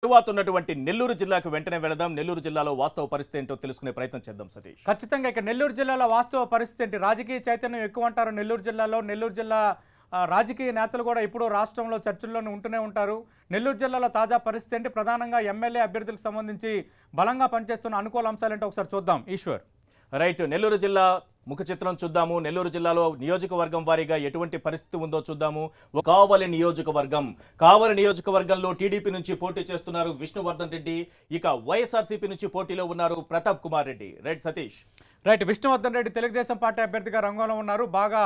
తరువాత ఉన్నటువంటి నెల్లూరు జిల్లాకు వెంటనే వెళదాం. నెల్లూరు జిల్లాలో వాస్తవ పరిస్థితి ఏంటో తెలుసుకునే ప్రయత్నం చేద్దాం సతీష్. ఖచ్చితంగా ఇక నెల్లూరు జిల్లాలో వాస్తవ పరిస్థితి ఏంటి? రాజకీయ చైతన్యం ఎక్కువ అంటారు నెల్లూరు జిల్లాలో. నెల్లూరు జిల్లా రాజకీయ నేతలు కూడా ఇప్పుడు రాష్ట్రంలో చర్చల్లోనే ఉంటూనే ఉంటారు. నెల్లూరు జిల్లాలో తాజా పరిస్థితి ఏంటి? ప్రధానంగా ఎమ్మెల్యే అభ్యర్థులకు సంబంధించి బలంగా పనిచేస్తున్న అనుకూల అంశాలేంటో ఒకసారి చూద్దాం. ఈశ్వర్ రైట్, నెల్లూరు జిల్లా ముఖ చిత్రం చూద్దాము. నెల్లూరు జిల్లాలో నియోజకవర్గం వారీగా ఎటువంటి పరిస్థితి ఉందో చూద్దాము. కావలి నియోజకవర్గంలో టీడీపీ నుంచి పోటీ చేస్తున్నారు విష్ణువర్ధన్ రెడ్డి. ఇక వైఎస్ఆర్సీపీ నుంచి పోటీలో ఉన్నారు Pratap Kumar Reddy. Right Satish. Right, Vishnuvardhan Reddy Telugu Desam party అభ్యర్థిగా రంగంలో ఉన్నారు. బాగా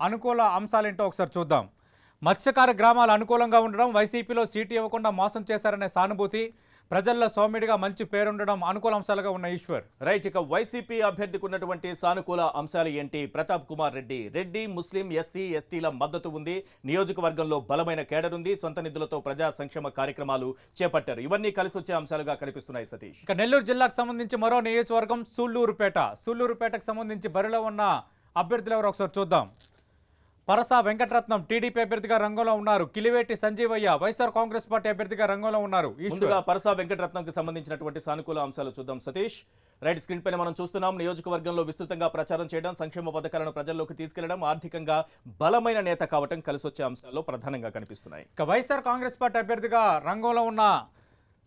అనుకూల అంశాలేంటో ఒకసారి చూద్దాం. మత్స్యకార గ్రామాలు అనుకూలంగా ఉండడం, వైసీపీలో సీటు ఇవ్వకుండా మోసం చేశారనే సానుభూతి, ప్రజల్లో సౌమ్యుడిగా మంచి పేరుండడం అనుకూల అంశాలుగా ఉన్న ఈశ్వర్. రైట్, ఇక వైసీపీ అభ్యర్థికి ఉన్నటువంటి సానుకూల అంశాలు ఏంటి? ప్రతాప్ కుమార్ రెడ్డి ముస్లిం ఎస్సీ ఎస్టీల మద్దతు ఉంది. నియోజకవర్గంలో బలమైన కేడర్ ఉంది. సొంత నిధులతో ప్రజా సంక్షేమ కార్యక్రమాలు చేపట్టారు. ఇవన్నీ కలిసి వచ్చే అంశాలుగా కనిపిస్తున్నాయి సతీష్. ఇక నెల్లూరు జిల్లాకు సంబంధించి మరో నియోజకవర్గం సూళ్లూరుపేటకు సంబంధించి బరిలో ఉన్న అభ్యర్థులు ఎవరు ఒకసారి చూద్దాం. పరసా వెంకటరత్నం టీడీపీ అభ్యర్థిగా రంగంలో ఉన్నారు. కిలివేటి సంజీవయ్య వైఎస్ఆర్ కాంగ్రెస్ పార్టీ అభ్యర్థిగా రంగంలో ఉన్నారు. ముందుగా పరసా వెంకటరత్నంకి సంబంధించినటువంటి సానుకూల అంశాలు చూద్దాం సతీష్. రైట్, స్క్రీన్ పైన మనం చూస్తున్నాం. నియోజకవర్గంలో విస్తృతంగా ప్రచారం చేయడం, సంక్షేమ పథకాలను ప్రజల్లోకి తీసుకెళ్లడం, ఆర్థికంగా బలమైన నేత కావడం కలిసి వచ్చే అంశాల్లో ప్రధానంగా కనిపిస్తున్నాయి. ఇక వైఎస్ఆర్ కాంగ్రెస్ పార్టీ అభ్యర్థిగా రంగంలో ఉన్న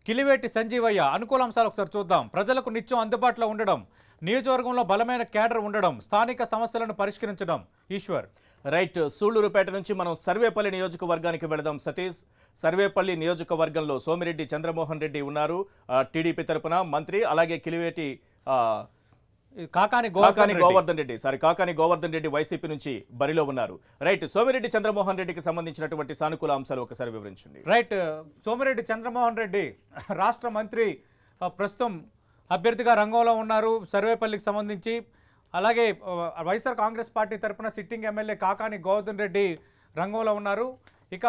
కిలివేటి సంజీవయ్య అనుకూల అంశాలు ఒకసారి చూద్దాం. ప్రజలకు నిత్యం అందుబాటులో ఉండడం, నియోజకవర్గంలో బలమైన కేడర్ ఉండడం, స్థానిక సమస్యలను పరిష్కరించడం. ఈశ్వర్. రైట్, సూళ్లూరుపేట నుంచి మనం సర్వేపల్లి నియోజకవర్గానికి వెళదాం సతీష్. సర్వేపల్లి నియోజకవర్గంలో సోమిరెడ్డి చంద్రమోహన్ రెడ్డి ఉన్నారు, టీడీపీ తరపున మంత్రి. అలాగే కిలివేటి కాకాని గోవర్ధన్ రెడ్డి వైసీపీ నుంచి బరిలో ఉన్నారు. రైట్, సోమిరెడ్డి చంద్రమోహన్ రెడ్డికి సంబంధించినటువంటి సానుకూల అంశాలు ఒకసారి వివరించండి. రైట్, సోమిరెడ్డి చంద్రమోహన్ రెడ్డి రాష్ట్ర మంత్రి, ప్రస్తుతం అభ్యర్థిగా రంగంలో ఉన్నారు సర్వేపల్లికి సంబంధించి. అలాగే వైఎస్ఆర్ కాంగ్రెస్ పార్టీ తరఫున సిట్టింగ్ ఎమ్మెల్యే కాకాని గోవర్ధన్ రెడ్డి రంగంలో ఉన్నారు. ఇక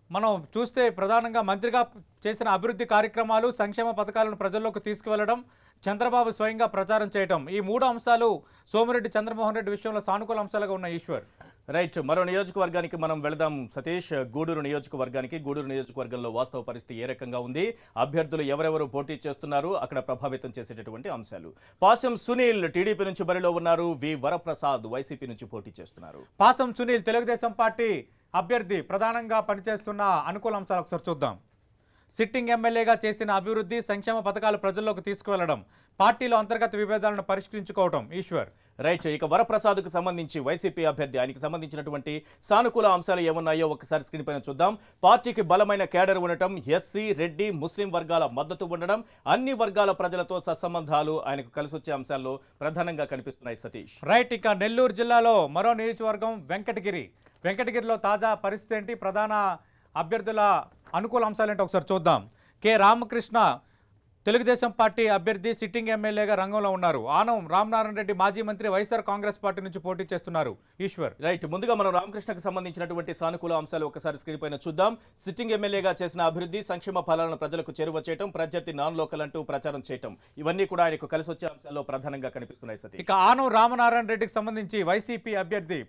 మనం చూస్తే ప్రధానంగా మంత్రిగా చేసిన అభివృద్ధి కార్యక్రమాలు, సంక్షేమ పథకాలను ప్రజల్లోకి తీసుకువెళ్లడం, చంద్రబాబు స్వయంగా ప్రచారం చేయడం, ఈ మూడు అంశాలు సోమిరెడ్డి చంద్రమోహన్ రెడ్డి విషయంలో సానుకూల అంశాలుగా ఉన్న ఈశ్వర్. రైట్, మరో నియోజకవర్గానికి మనం వెళదాం సతీష్. గూడూరు నియోజకవర్గంలో వాస్తవ పరిస్థితి ఏ రకంగా ఉంది? అభ్యర్థులు ఎవరెవరు పోటీ చేస్తున్నారు? అక్కడ ప్రభావితం చేసేటటువంటి అంశాలు. పాసం సునీల్ టీడీపీ నుంచి బరిలో ఉన్నారు. వి వరప్రసాద్ వైసీపీ నుంచి పోటీ చేస్తున్నారు. పాసం సునీల్ తెలుగుదేశం పార్టీ అభ్యర్థి, ప్రధానంగా పనిచేస్తున్న అనుకూల అంశాలు ఒకసారి చూద్దాం. సిట్టింగ్ ఎమ్మెల్యేగా చేసిన అభివృద్ధి, సంక్షేమ పథకాలు ప్రజల్లోకి తీసుకువెళ్లడం, పార్టీలో అంతర్గత విభేదాలను పరిష్కరించుకోవడం. ఈశ్వర్. రైట్, ఇక వరప్రసాద్కు సంబంధించి వైసీపీ అభ్యర్థి, ఆయనకి సంబంధించినటువంటి సానుకూల అంశాలు ఏమున్నాయో ఒకసారి స్క్రీన్ పైన చూద్దాం. పార్టీకి బలమైన కేడర్ ఉండటం, ఎస్సీ రెడ్డి ముస్లిం వర్గాల మద్దతు ఉండడం, అన్ని వర్గాల ప్రజలతో సత్సంబంధాలు ఆయనకు కలిసి వచ్చే అంశాల్లో ప్రధానంగా కనిపిస్తున్నాయి సతీష్. రైట్, ఇక నెల్లూరు జిల్లాలో మరో నియోజకవర్గం వెంకటగిరిలో తాజా పరిస్థితి ఏంటి? ప్రధాన అభ్యర్థుల అనుకూల అంశాలేంటో ఒకసారి చూద్దాం. కె రామకృష్ణ తెలుగుదేశం పార్టీ అభ్యర్థి, సిట్టింగ్ ఎమ్మెల్యేగా రంగంలో ఉన్నారు. ఆనం రామనారాయణ రెడ్డి మాజీ మంత్రి వైఎస్ఆర్ కాంగ్రెస్ పార్టీ నుంచి పోటీ చేస్తున్నారు. ఈశ్వర్. రైట్, ముందుగా మనం రామకృష్ణకు సంబంధించినటువంటి సానుకూల అంశాలు ఒకసారి స్క్రీన్ పైన చూద్దాం. సిట్టింగ్ ఎమ్మెల్యేగా చేసిన అభివృద్ధి, సంక్షేమ ఫలాలను ప్రజలకు చేరువ చేయడం, ప్రత్యర్థి నాన్ లోకల్ అంటూ ప్రచారం చేయడం, ఇవన్నీ కూడా ఆయనకు కలిసి వచ్చే అంశాల్లో ప్రధానంగా కనిపిస్తున్నాయి సతీష్. ఇక ఆనం రామనారాయణ రెడ్డికి సంబంధించి వైసీపీ అభ్యర్థి,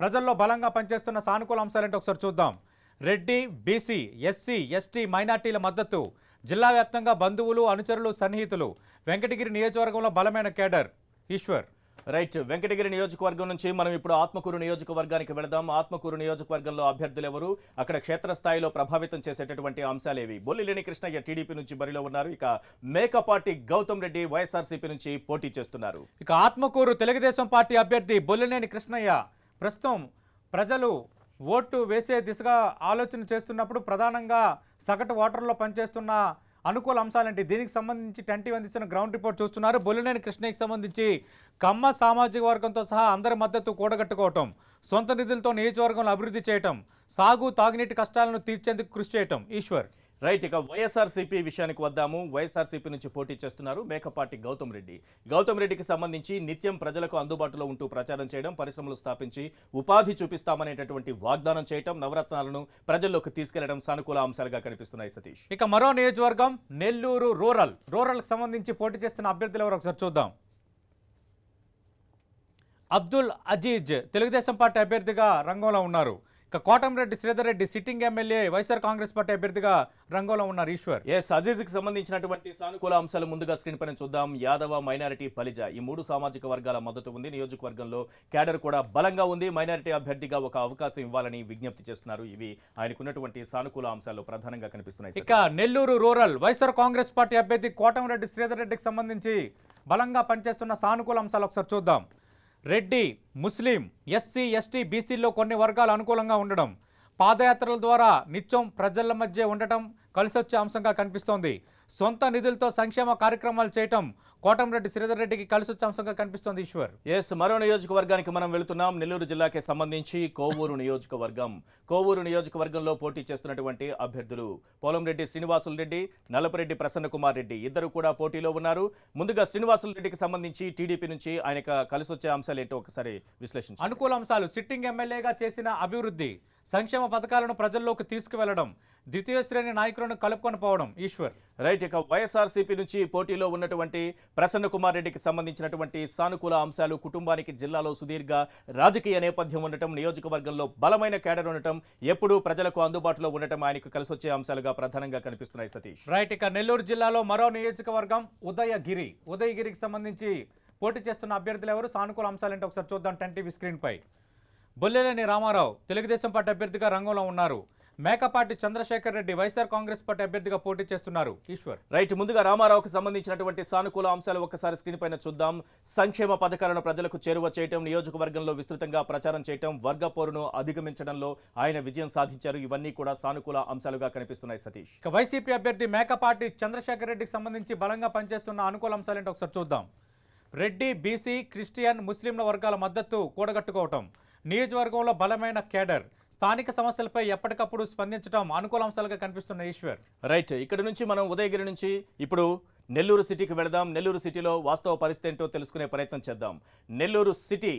ప్రజల్లో బలంగా పనిచేస్తున్న సానుకూల అంశాలేంటో ఒకసారి చూద్దాం. రెడ్డి, బీసీ, ఎస్సీ, ఎస్టీ, మైనార్టీల మద్దతు, జిల్లా వ్యాప్తంగా బంధువులు, అనుచరులు, సన్నిహితులు, వెంకటగిరి నియోజకవర్గంలో బలమైన కేడర్. ఈశ్వర్. రైట్, వెంకటగిరి నియోజకవర్గం నుంచి మనం ఇప్పుడు ఆత్మకూరు నియోజకవర్గానికి వెళదాం. ఆత్మకూరు నియోజకవర్గంలో అభ్యర్థులు ఎవరు? అక్కడ క్షేత్రస్థాయిలో ప్రభావితం చేసేటటువంటి అంశాలేవి? బొల్లిలేని కృష్ణయ్య టీడీపీ నుంచి బరిలో ఉన్నారు. ఇక మేకపాటి గౌతమ్ రెడ్డి వైఎస్ఆర్సీపీ నుంచి పోటీ చేస్తున్నారు. ఇక ఆత్మకూరు తెలుగుదేశం పార్టీ అభ్యర్థి బొల్లినేని కృష్ణయ్య ప్రస్తుతం ప్రజలు ఓటు వేసే దిశగా ఆలోచన చేస్తున్నప్పుడు ప్రధానంగా సగటు ఓటర్లో పనిచేస్తున్న అనుకూల అంశాలేంటి? దీనికి సంబంధించి టెంటీ అందించిన గ్రౌండ్ రిపోర్ట్ చూస్తున్నారు. బొల్లినేని కృష్ణయ్యకి సంబంధించి కమ్మ సామాజిక వర్గంతో సహా అందరి మద్దతు కూడగట్టుకోవటం, సొంత నిధులతో నియోజకవర్గంలో అభివృద్ధి చేయటం, సాగు తాగునీటి కష్టాలను తీర్చేందుకు కృషి చేయటం. ఈశ్వర్. రైట్, ఇక వైఎస్ఆర్సీపీ విషయానికి వద్దాము. వైఎస్ఆర్సీపీ నుంచి పోటీ చేస్తున్నారు మేకపాటి గౌతమ్ రెడ్డికి సంబంధించి నిత్యం ప్రజలకు అందుబాటులో ఉంటూ ప్రచారం చేయడం, పరిశ్రమలు స్థాపించి ఉపాధి చూపిస్తామనేటటువంటి వాగ్దానం చేయడం, నవరత్నాలను ప్రజల్లోకి తీసుకెళ్లడం సానుకూల అంశాలుగా కనిపిస్తున్నాయి సతీష్. ఇక మరో నియోజకవర్గం నెల్లూరు రూరల్కి సంబంధించి పోటీ చేస్తున్న అభ్యర్థులు ఎవరు ఒకసారి చూద్దాం. అబ్దుల్ అజీజ్ తెలుగుదేశం పార్టీ అభ్యర్థిగా రంగంలో ఉన్నారు. ఇక Kotamreddy Sridhar Reddy sitting MLA YSR Congress party అభ్యర్థిగా రంగంలో ఉన్నారు ఈశ్వర్. ఎస్ అజీజ్కి సంబంధించినటువంటి సానుకూల అంశాలు ముందుగా స్క్రీన్ పైన చూద్దాం. యాదవ, మైనారిటీ, బలిజ ఈ 3 సామాజిక వర్గాల మద్దతు ఉంది. నియోజకవర్గంలో క్యాడర్ కూడా బలంగా ఉంది. మైనారిటీ అభ్యర్థిగా ఒక అవకాశం ఇవ్వాలని విజ్ఞప్తి చేస్తున్నారు. ఇవి ఆయనకున్నటువంటి సానుకూల అంశాల్లో ప్రధానంగా కనిపిస్తున్నాయి. ఇక నెల్లూరు రూరల్ వైఎస్ఆర్ కాంగ్రెస్ పార్టీ అభ్యర్థి కోటంరెడ్డి శ్రీధర్ రెడ్డికి సంబంధించి బలంగా పనిచేస్తున్న సానుకూల అంశాలు ఒకసారి చూద్దాం. రెడ్డి, ముస్లిం, ఎస్సీ, ఎస్టీ, బీసీల్లో కొన్ని వర్గాలు అనుకూలంగా ఉండడం, పాదయాత్రల ద్వారా నిత్యం ప్రజల మధ్య ఉండటం కలిసొచ్చే అంశంగా కనిపిస్తోంది. సొంత నిధులతో సంక్షేమ కార్యక్రమాలు చేయటం కోటంరెడ్డి శ్రీధర్ రెడ్డికి కలిసొచ్చే అంశంగా కనిపిస్తోంది ఈశ్వర్. ఎస్ మరో నియోజకవర్గానికి మనం వెళుతున్నాం. నెల్లూరు జిల్లాకి సంబంధించి కోవూరు నియోజకవర్గం. కోవూరు నియోజకవర్గంలో పోటీ చేస్తున్నటువంటి అభ్యర్థులు పోలంరెడ్డి శ్రీనివాసులు రెడ్డి, నలపరెడ్డి ప్రసన్న కుమార్ రెడ్డి ఇద్దరు కూడా పోటీలో ఉన్నారు. ముందుగా శ్రీనివాసులు రెడ్డికి సంబంధించి టీడీపీ నుంచి ఆయనకు కలిసొచ్చే అంశాలు ఏంటో ఒకసారి విశ్లేషించండి. అనుకూల అంశాలు: సిట్టింగ్ ఎమ్మెల్యేగా చేసిన అభివృద్ధి, సంక్షేమ పథకాలను ప్రజల్లోకి తీసుకువెళ్లడం, ద్వితీయ శ్రేణి నాయకులను కలుపుకొని పోవడం. ఈశ్వర్ రైట్. ఇక వైఎస్ఆర్సీపీ నుంచి పోటీలో ఉన్నటువంటి ప్రసన్న కుమార్ రెడ్డికి సంబంధించినటువంటి సానుకూల అంశాలు: కుటుంబానికి జిల్లాలో సుదీర్ఘ రాజకీయ నేపథ్యం ఉండటం, నియోజకవర్గంలో బలమైన కేడర్ ఉండటం, ఎప్పుడూ ప్రజలకు అందుబాటులో ఉండటం ఆయనకు కలిసొచ్చే అంశాలుగా ప్రధానంగా కనిపిస్తున్నాయి. సతీష్ రైట్. ఇక నెల్లూరు జిల్లాలో మరో నియోజకవర్గం ఉదయగిరి. ఉదయగిరికి సంబంధించి పోటీ చేస్తున్న అభ్యర్థులు ఎవరు, సానుకూల అంశాలంటే ఒకసారి చూద్దాం 10 టీవీ స్క్రీన్ పై. బొల్లెలేని రామారావు తెలుగుదేశం పార్టీ అభ్యర్థిగా రంగంలో ఉన్నారు. మేకపాటి చంద్రశేఖర్ రెడ్డి వైఎస్ఆర్ కాంగ్రెస్ పార్టీ అభ్యర్థిగా పోటీ చేస్తున్నారు. ఈశ్వర్ రైట్. ముందుగా రామారావుకు సంబంధించినటువంటి సానుకూల అంశాలు ఒక్కసారి స్క్రీన్ పైన చూద్దాం. సంక్షేమ పథకాలను ప్రజలకు చేరువ చేయటం, నియోజకవర్గంలో విస్తృతంగా ప్రచారం చేయటం, వర్గ పోరును అధిగమించడంలో ఆయన విజయం సాధించారు. ఇవన్నీ కూడా సానుకూల అంశాలుగా కనిపిస్తున్నాయి. సతీష్ ఇక వైసీపీ అభ్యర్థి మేకపాటి చంద్రశేఖర్ రెడ్డికి సంబంధించి బలంగా పనిచేస్తున్న అనుకూల అంశాలంటే ఒకసారి చూద్దాం. రెడ్డి, బీసీ, క్రిస్టియన్, ముస్లింల వర్గాల మద్దతు కూడగట్టుకోవటం, నియోజకవర్గంలో బలమైన కేడర్, స్థానిక సమస్యలపై ఎప్పటికప్పుడు స్పందించడం అనుకూల అంశాలుగా కనిపిస్తున్న ఈశ్వర్. రైట్. ఇక్కడ నుంచి మనం ఉదయగిరి నుంచి ఇప్పుడు నెల్లూరు సిటీకి వెళదాం. నెల్లూరు సిటీలో వాస్తవ పరిస్థితి ఏంటో తెలుసుకునే ప్రయత్నం చేద్దాం. నెల్లూరు సిటీ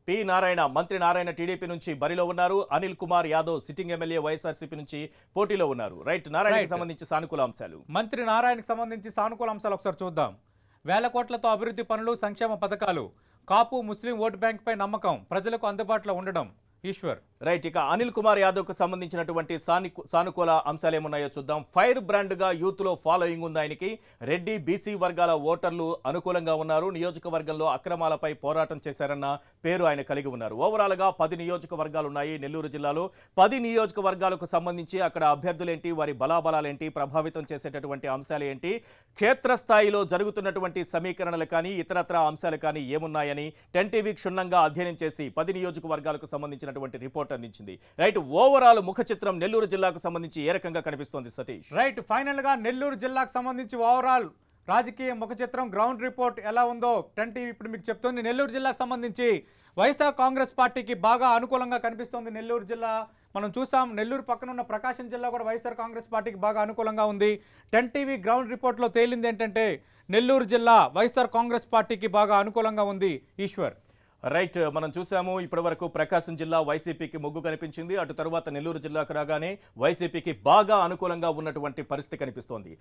పి నారాయణ, మంత్రి నారాయణ టీడీపీ నుంచి బరిలో ఉన్నారు. అనిల్ కుమార్ యాదవ్ సిట్టింగ్ ఎమ్మెల్యే వైఎస్ఆర్సీపీ నుంచి పోటీలో ఉన్నారు. రైట్. నారాయణకి సంబంధించి సానుకూల అంశాలు. మంత్రి నారాయణకి సంబంధించి సానుకూల అంశాలు ఒకసారి చూద్దాం. వేల కోట్లతో అభివృద్ధి పనులు, సంక్షేమ పథకాలు, కాపు ముస్లిం ఓటు బ్యాంక్ పై నమ్మకం, ప్రజలకు అందుబాటులో ఉండడం. ఈశ్వర్ రైట్. ఇక అనిల్ కుమార్ యాదవ్కు సంబంధించినటువంటి సానుకూల అంశాలు ఏమున్నాయో చూద్దాం. ఫైర్ బ్రాండ్గా యూత్లో ఫాలోయింగ్ ఉంది ఆయనకి. రెడ్డి, బీసీ వర్గాల ఓటర్లు అనుకూలంగా ఉన్నారు. నియోజకవర్గంలో అక్రమాలపై పోరాటం చేశారన్న పేరు ఆయన కలిగి ఉన్నారు. ఓవరాల్గా 10 నియోజకవర్గాలు ఉన్నాయి నెల్లూరు జిల్లాలో. 10 నియోజకవర్గాలకు సంబంధించి అక్కడ అభ్యర్థులేంటి, వారి బలాబలాలేంటి, ప్రభావితం చేసేటటువంటి అంశాలు ఏంటి, క్షేత్రస్థాయిలో జరుగుతున్నటువంటి సమీకరణలు కానీ ఇతరత్ర అంశాలు కానీ ఏమున్నాయని 10 టీవీ క్షుణ్ణంగా అధ్యయనం చేసి 10 నియోజకవర్గాలకు సంబంధించినటువంటి రిపోర్ట్ అందించింది. రైట్. ఓవరాల్ ముఖ చిత్రం నెల్లూరు జిల్లాకు సంబంధించి ఏ రకంగా కనిపిస్తోంది సతీష్? రైట్. ఫైనల్ గా నెల్లూరు జిల్లాకు సంబంధించి ఓవరాల్ రాజకీయ ముఖ చిత్రం, గ్రౌండ్ రిపోర్ట్ ఎలా ఉందో 10 టీవీ ఇప్పుడు మీకు చెప్తుంది. నెల్లూరు జిల్లాకు సంబంధించి వైఎస్ఆర్ కాంగ్రెస్ పార్టీకి బాగా అనుకూలంగా కనిపిస్తోంది నెల్లూరు జిల్లా. మనం చూసాం నెల్లూరు పక్కన ఉన్న ప్రకాశం జిల్లా కూడా వైఎస్ఆర్ కాంగ్రెస్ పార్టీకి బాగా అనుకూలంగా ఉంది. 10 టీవీ గ్రౌండ్ రిపోర్ట్లో తేలింది ఏంటంటే నెల్లూరు జిల్లా వైఎస్ఆర్ కాంగ్రెస్ పార్టీకి బాగా అనుకూలంగా ఉంది. ఈశ్వర్ రైట్. మనం చూసాము ఇప్పటి వరకు ప్రకాశం జిల్లా వైసీపీకి మొగ్గు కనిపించింది. అటు తర్వాత నెల్లూరు జిల్లాకు రాగానే వైసీపీకి బాగా అనుకూలంగా ఉన్నటువంటి పరిస్థితి కనిపిస్తోంది.